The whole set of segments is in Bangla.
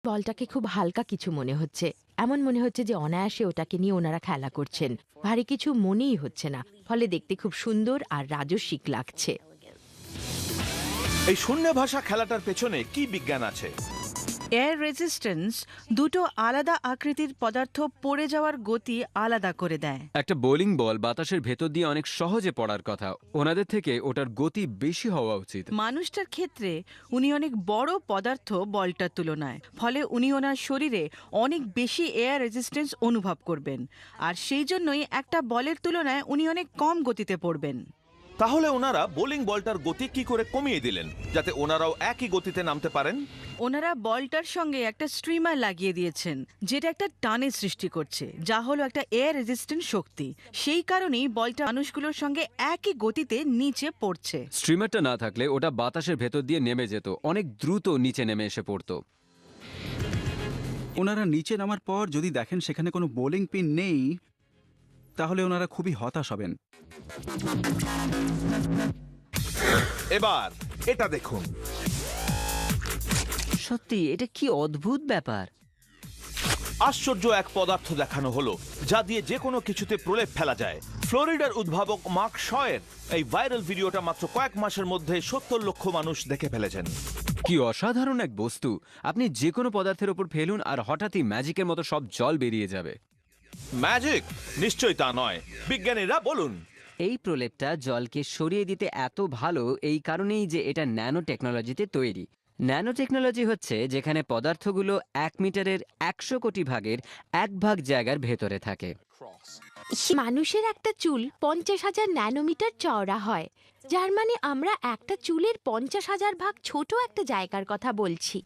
বলটাকে খুব হালকা কিছু মনে হচ্ছে, এমন মনে হচ্ছে যে অনায়াসে ওটাকে নিয়ে ওনারা খেলা করছেন। ভারী কিছু মনেই হচ্ছে না, ফলে দেখতে খুব সুন্দর আর রাজস্বিক লাগছে। এই শূন্য ভাষা খেলাটার পেছনে কি বিজ্ঞান আছে? এয়ার রেজিস্ট্যান্স দুটো আলাদা আকৃতির পদার্থ পড়ে যাওয়ার গতি আলাদা করে দেয়। একটা বোলিং বল বাতাসের ভেতর দিয়ে অনেক সহজে পড়ার কথা, ওনাদের থেকে ওটার গতি বেশি হওয়া উচিত। মানুষটার ক্ষেত্রে উনি অনেক বড় পদার্থ বলটার তুলনায়, ফলে উনি ওনার শরীরে অনেক বেশি এয়ার রেজিস্ট্যান্স অনুভব করবেন, আর সেই জন্যই একটা বলের তুলনায় উনি অনেক কম গতিতে পড়বেন। তাহলে ওনারা বোলিং বলটার গতি কি করে কমিয়ে দিলেন যাতে ওনারাও একই গতিতে নামতে পারেন? ওনারা বলটার সঙ্গে একটা স্ট্রিমার লাগিয়ে দিয়েছেন, যেটা একটা টানের সৃষ্টি করছে, যা হলো একটা এয়ার রেজিস্ট্যান্ট শক্তি। সেই কারণেই বলটা মানুষগুলোর সঙ্গে একই গতিতে নিচে পড়ছে। স্ট্রিমারটা না থাকলে ওটা বাতাসের ভেতর দিয়ে নেমে যেত, অনেক দ্রুত নিচে নেমে এসে পড়তো। ওনারা নিচে নামার পর যদি দেখেন সেখানে কোনো বোলিং পিন নেই, তাহলে ওনারা খুবই হতাশ হবেন। এবার এটা দেখুন। সত্যি এটা কি অদ্ভুত ব্যাপার। আশ্চর্য এক পদার্থ দেখানো হলো যা দিয়ে যে কোনো কিছুতে প্রলেপ ফেলা যায়। ফ্লোরিডার উদ্ভাবক মার্ক শয়ের এই ভাইরাল ভিডিওটা মাত্র কয়েক মাসের মধ্যে 70 লক্ষ মানুষ দেখে ফেলেছেন। কি অসাধারণ এক বস্তু! আপনি যে কোনো পদার্থের উপর ফেলুন আর হঠাৎই ম্যাজিকের মতো সব জল বেরিয়ে যাবে। ম্যাজিক? নিশ্চয়ই তা নয়। বিজ্ঞানীরা বলুন। এই প্রলেপটা জলকে সরিয়ে দিতে এত ভালো এই কারণেই যে এটা ন্যানো টেকনোলজিতে তৈরি। ন্যানো টেকনোলজি হচ্ছে যেখানে পদার্থগুলো 1 মিটারের 100 কোটি ভাগের 1 ভাগ জায়গার ভেতরে থাকে। মানুষের একটা চুল 50,000 ন্যানোমিটার চওড়া হয়, যার মানে আমরা একটা চুলের 50,000 ভাগ ছোট একটা জায়গার কথা বলছি।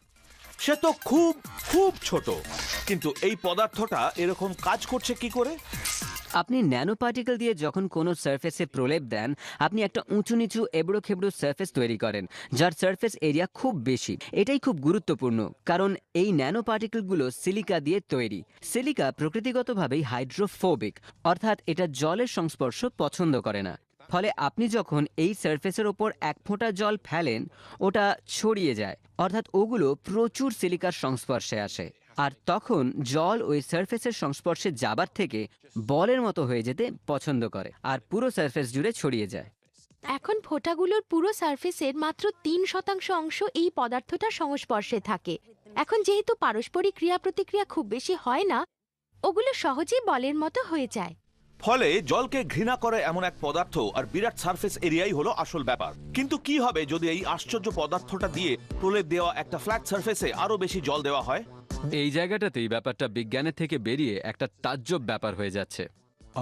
সে তো খুব খুব ছোট, কিন্তু এই পদার্থটা এরকম কাজ করছে কি করে? আপনি ন্যানো পার্টিকেল দিয়ে যখন কোনো সারফেসে প্রলেপ দেন, আপনি একটা উঁচু নিচু এবড়ো খেবড়ো সারফেস তৈরি করেন, যার সারফেস এরিয়া খুব বেশি। এটাই খুব গুরুত্বপূর্ণ, কারণ এই ন্যানো পার্টিকেলগুলো সিলিকা দিয়ে তৈরি। সিলিকা প্রকৃতিগতভাবেই হাইড্রোফোবিক, অর্থাৎ এটা জলের সংস্পর্শ পছন্দ করে না। ফলে আপনি যখন এই সারফেসের ওপর 1 ফোঁটা জল ফেলেন, ওটা ছড়িয়ে যায়, অর্থাৎ ওগুলো প্রচুর সিলিকার সংস্পর্শে আসে, আর তখন জল ওই সারফেসের সংস্পর্শে যাবার থেকে বলের মতো হয়ে যেতে পছন্দ করে আর পুরো সারফেস জুড়ে ছড়িয়ে যায়। এখন ফোঁটাগুলোর পুরো সারফেসের মাত্র 3% অংশ এই পদার্থটার সংস্পর্শে থাকে। এখন যেহেতু পারস্পরিক ক্রিয়া প্রতিক্রিয়া খুব বেশি হয় না, ওগুলো সহজেই বলের মতো হয়ে যায়। ফলে জলকে ঘৃণা করে এমন এক পদার্থ আর বিরাট সারফেস এরিয়াই হলো আসল ব্যাপার। কিন্তু কি হবে যদি এই আশ্চর্য পদার্থটা দিয়ে প্রলেপ দেওয়া একটা ফ্ল্যাট সারফেসে আরো বেশি জল দেওয়া হয়? এই জায়গাটাতেই ব্যাপারটা বিজ্ঞানের থেকে বেরিয়ে একটা তাজ্জব ব্যাপার হয়ে যাচ্ছে।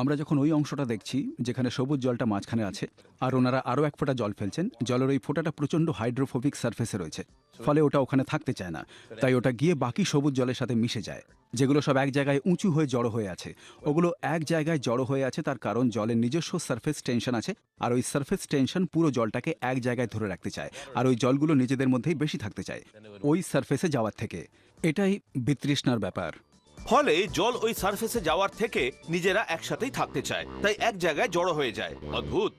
আমরা যখন ওই অংশটা দেখছি যেখানে সবুজ জলটা মাঝখানে আছে, আর ওনারা আরও 1 ফোঁটা জল ফেলছেন, জলের ওই ফোঁটাটা প্রচণ্ড হাইড্রোফোবিক সারফেসে রয়েছে, ফলে ওটা ওখানে থাকতে চায় না, তাই ওটা গিয়ে বাকি সবুজ জলের সাথে মিশে যায়, যেগুলো সব এক জায়গায় উঁচু হয়ে জড়ো হয়ে আছে। ওগুলো এক জায়গায় জড়ো হয়ে আছে তার কারণ জলের নিজস্ব সারফেস টেনশন আছে, আর ওই সারফেস টেনশন পুরো জলটাকে এক জায়গায় ধরে রাখতে চায়, আর ওই জলগুলো নিজেদের মধ্যেই বেশি থাকতে চায় ওই সারফেসে যাওয়ার থেকে। এটাই বিতৃষ্ণার ব্যাপার। ফলে জল ওই সারফেসে যাওয়ার থেকে নিজেরা একসাথেই থাকতে চায়, তাই এক জায়গায় জড়ো হয়ে যায়। অদ্ভুত।